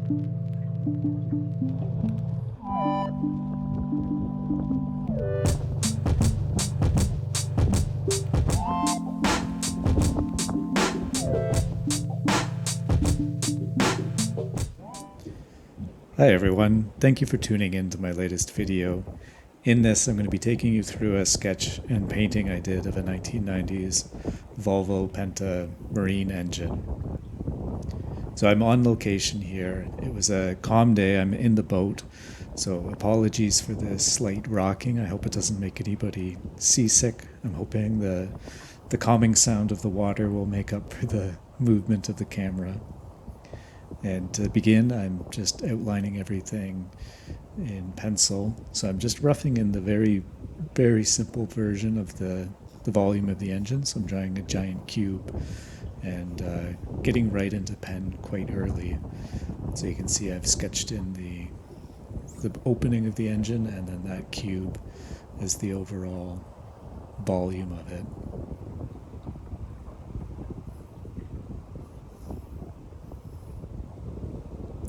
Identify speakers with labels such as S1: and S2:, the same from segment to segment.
S1: Hi everyone, thank you for tuning in to my latest video. In this, I'm going to be taking you through a sketch and painting I did of a 1990s Volvo Penta marine engine. So I'm on location here. It was a calm day, I'm in the boat, so apologies for the slight rocking. I hope it doesn't make anybody seasick. I'm hoping the calming sound of the water will make up for the movement of the camera. And to begin, I'm just outlining everything in pencil. So I'm just roughing in the very, very simple version of the volume of the engine. So I'm drawing a giant cube and getting right into pen quite early. So you can see I've sketched in the opening of the engine and then that cube as the overall volume of it.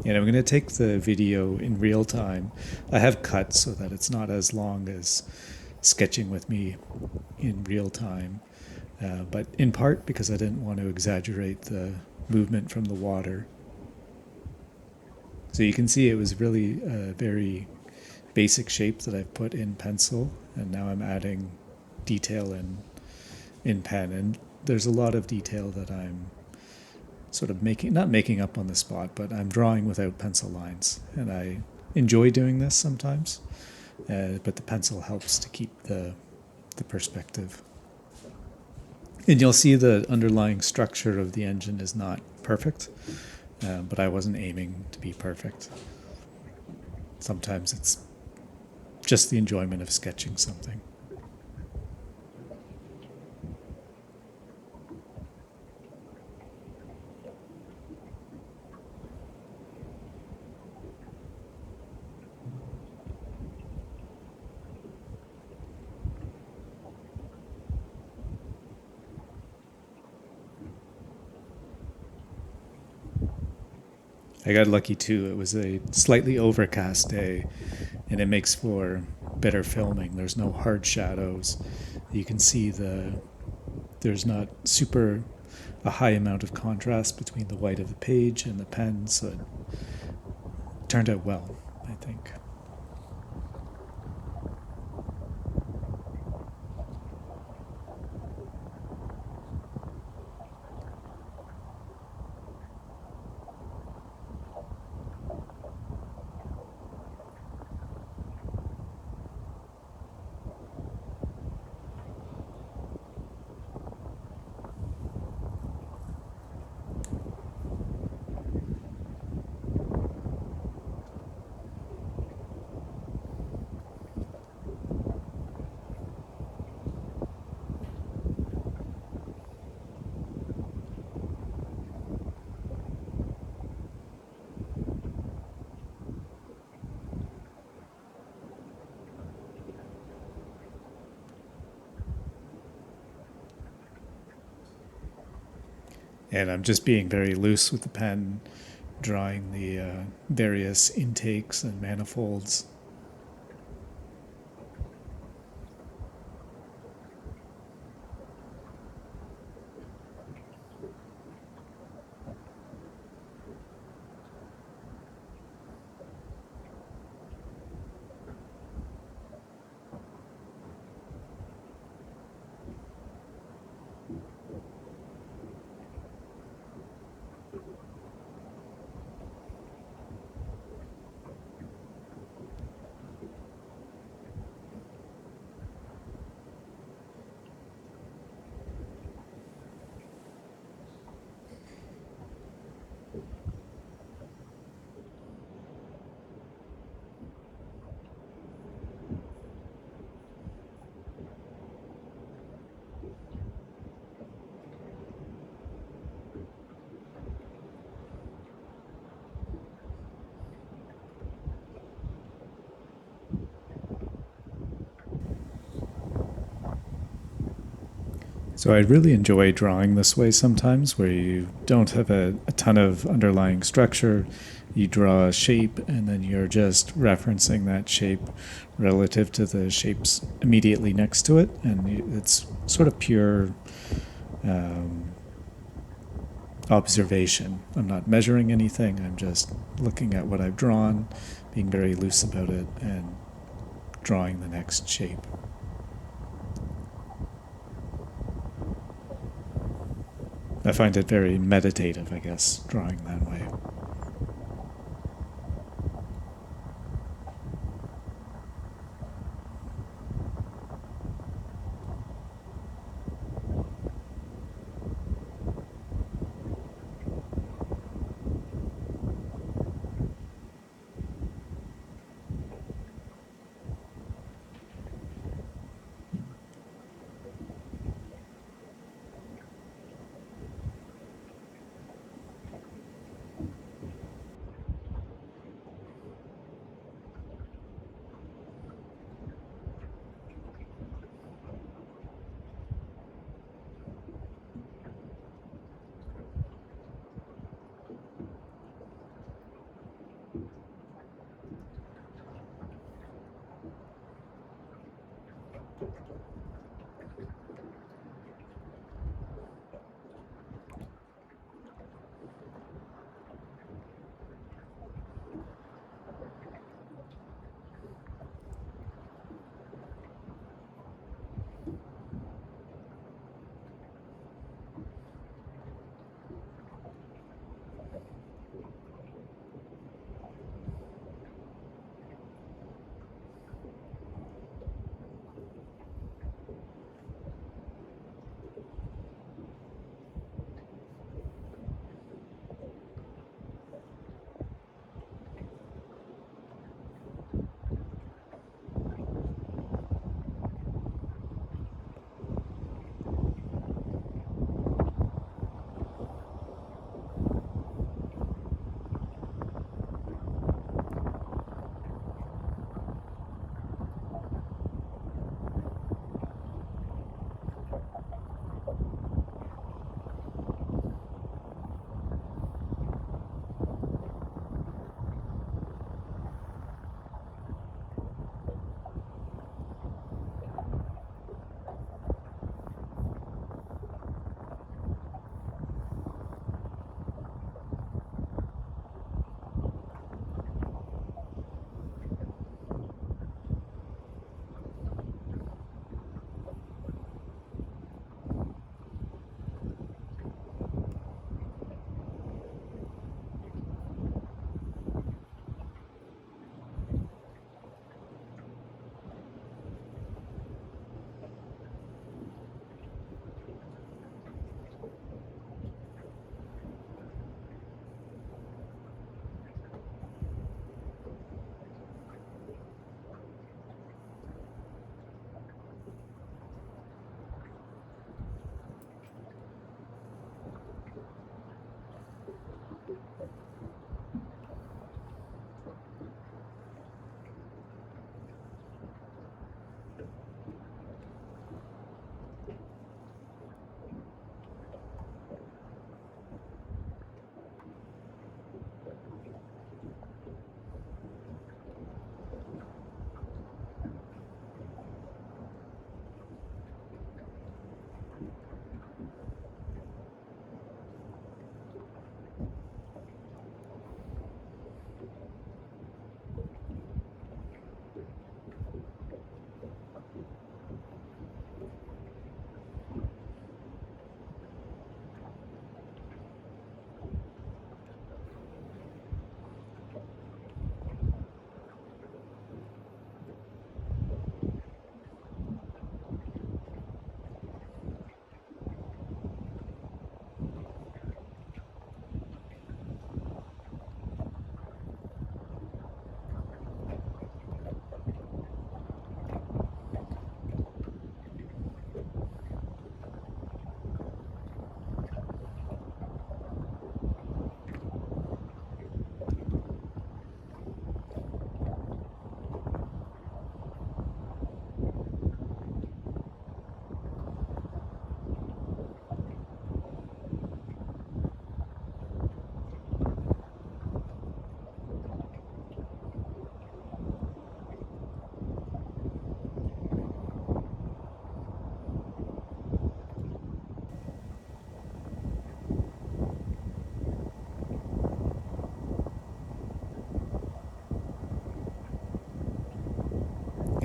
S1: And I'm going to take the video in real time. I have cut so that it's not as long as sketching with me in real time, but in part because I didn't want to exaggerate the movement from the water. So you can see it was really a very basic shape that I've put in pencil, and now I'm adding detail in pen. And there's a lot of detail that I'm sort of not making up on the spot, but I'm drawing without pencil lines. And I enjoy doing this sometimes, but the pencil helps to keep the perspective. And you'll see the underlying structure of the engine is not perfect, but I wasn't aiming to be perfect. Sometimes it's just the enjoyment of sketching something. I got lucky too. It was a slightly overcast day, and it makes for better filming. There's no hard shadows. You can see there's not a high amount of contrast between the white of the page and the pen, so it turned out well, I think. And I'm just being very loose with the pen, drawing the various intakes and manifolds. So I really enjoy drawing this way sometimes, where you don't have a ton of underlying structure. You draw a shape and then you're just referencing that shape relative to the shapes immediately next to it. And it's sort of pure observation. I'm not measuring anything. I'm just looking at what I've drawn, being very loose about it, and drawing the next shape. I find it very meditative, I guess, drawing that way.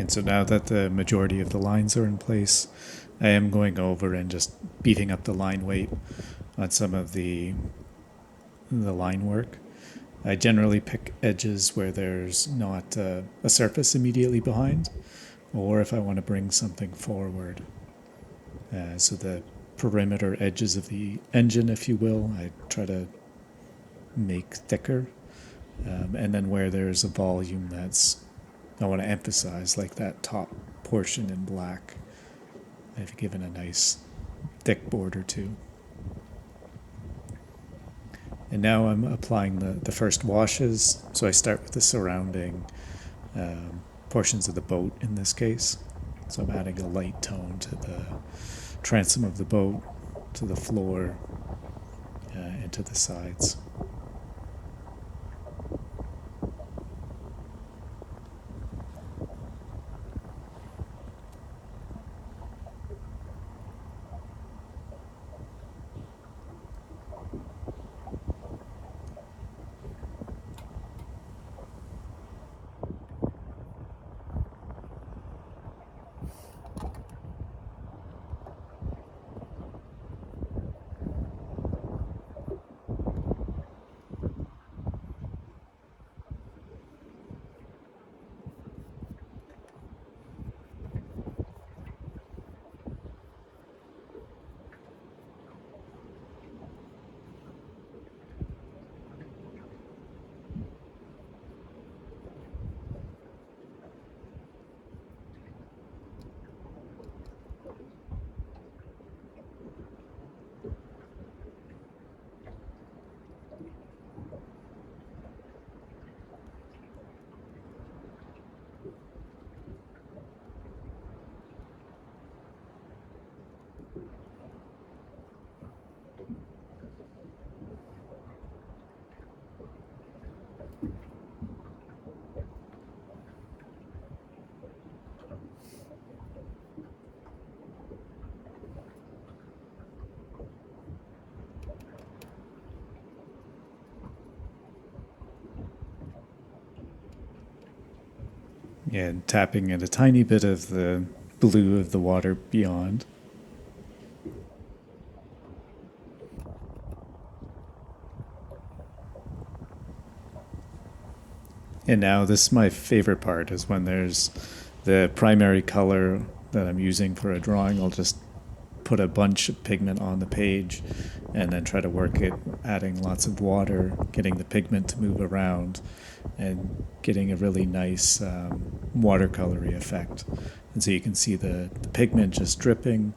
S1: And so now that the majority of the lines are in place, I am going over and just beefing up the line weight on some of the line work. I generally pick edges where there's not a surface immediately behind, or if I want to bring something forward. So the perimeter edges of the engine, if you will, I try to make thicker. And then where there's a volume that's I want to emphasize, like that top portion in black, I've given a nice thick border to. And now I'm applying the first washes. So I start with the surrounding portions of the boat in this case. So I'm adding a light tone to the transom of the boat, to the floor, and to the sides. And tapping in a tiny bit of the blue of the water beyond. And now this is my favorite part, is when there's the primary color that I'm using for a drawing. I'll just put a bunch of pigment on the page and then try to work it, adding lots of water, getting the pigment to move around, and getting a really nice watercolory effect. And so you can see the pigment just dripping,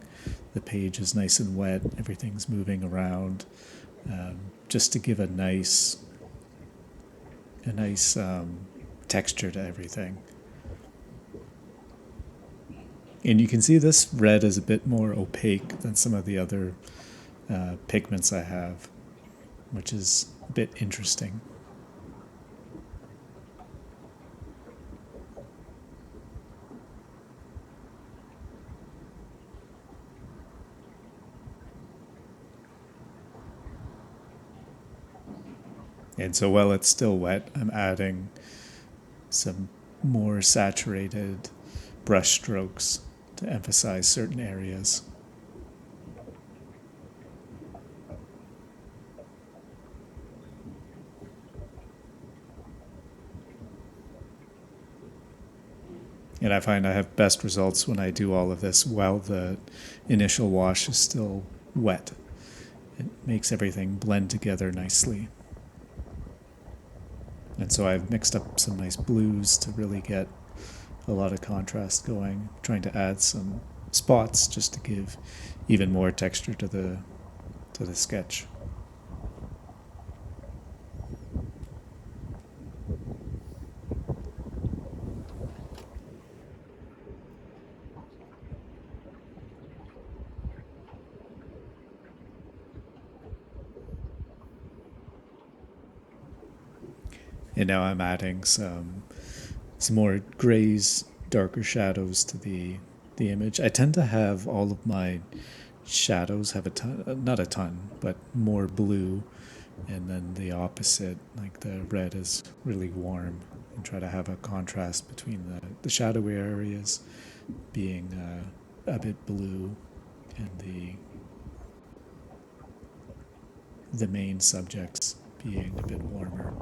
S1: the page is nice and wet, everything's moving around, just to give a nice texture to everything. And you can see this red is a bit more opaque than some of the other pigments I have, which is a bit interesting. And so while it's still wet, I'm adding some more saturated brush strokes to emphasize certain areas. And I find I have best results when I do all of this while the initial wash is still wet. It makes everything blend together nicely. And so I've mixed up some nice blues to really get a lot of contrast going, trying to add some spots just to give even more texture to the sketch. And now I'm adding some more grays, darker shadows to the image. I tend to have all of my shadows have a ton, not a ton, but more blue, and then the opposite, like the red is really warm. and try to have a contrast between the shadowy areas being a bit blue and the main subjects being a bit warmer.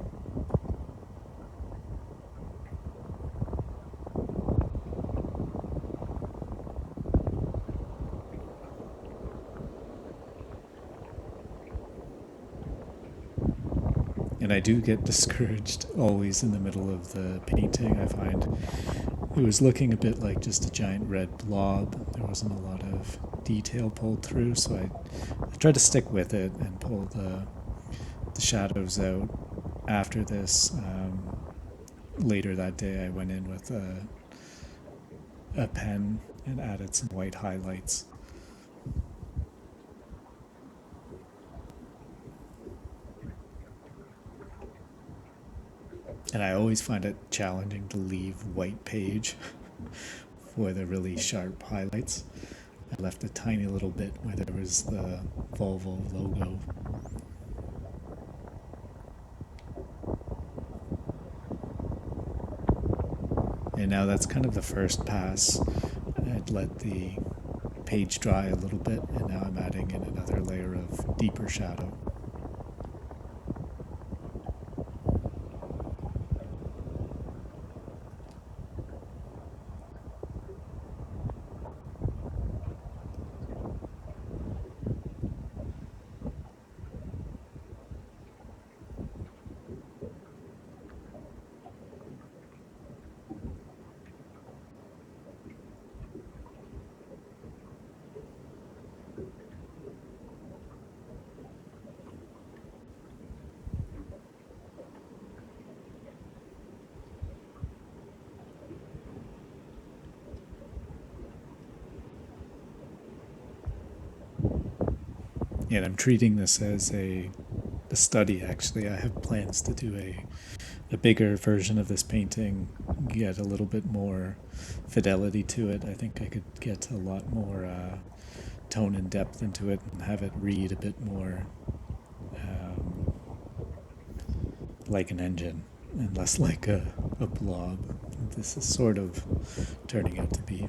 S1: And I do get discouraged always in the middle of the painting. I find it was looking a bit like just a giant red blob. There wasn't a lot of detail pulled through, so I tried to stick with it and pull the shadows out. After this, later that day, I went in with a pen and added some white highlights. And I always find it challenging to leave white page for the really sharp highlights. I left a tiny little bit where there was the Volvo logo. And now that's kind of the first pass. I'd let the page dry a little bit, and now I'm adding in another layer of deeper shadow. And I'm treating this as a study, actually. I have plans to do a bigger version of this painting, get a little bit more fidelity to it. I think I could get a lot more tone and depth into it and have it read a bit more like an engine and less like a blob. This is sort of turning out to be.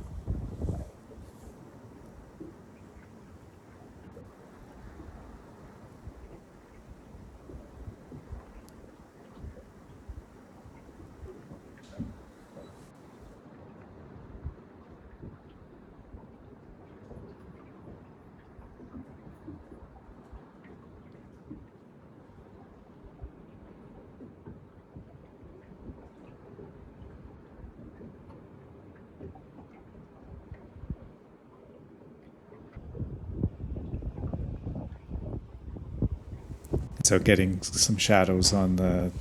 S1: So getting some shadows on the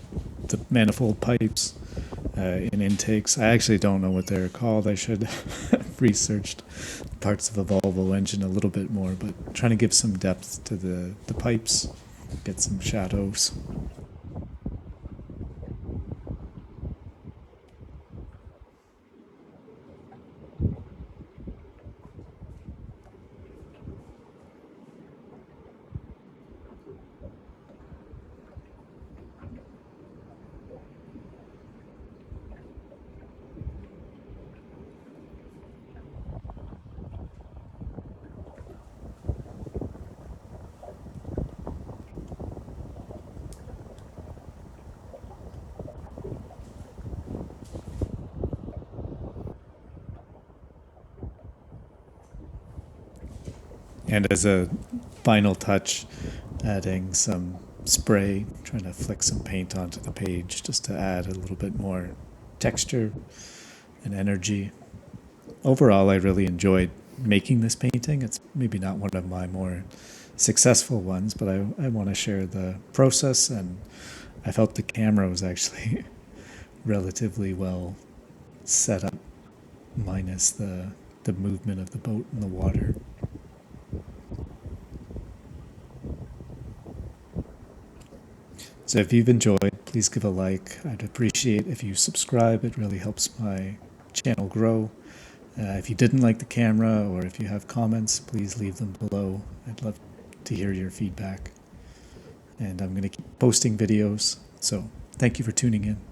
S1: manifold pipes in intakes. I actually don't know what they're called. I should have researched parts of a Volvo engine a little bit more, but trying to give some depth to the pipes, get some shadows. And as a final touch, adding some spray, trying to flick some paint onto the page just to add a little bit more texture and energy. Overall, I really enjoyed making this painting. It's maybe not one of my more successful ones, but I want to share the process, and I felt the camera was actually relatively well set up, minus the movement of the boat in the water. So if you've enjoyed, please give a like. I'd appreciate if you subscribe. It really helps my channel grow. If you didn't like the camera, or if you have comments, please leave them below. I'd love to hear your feedback. And I'm going to keep posting videos. So thank you for tuning in.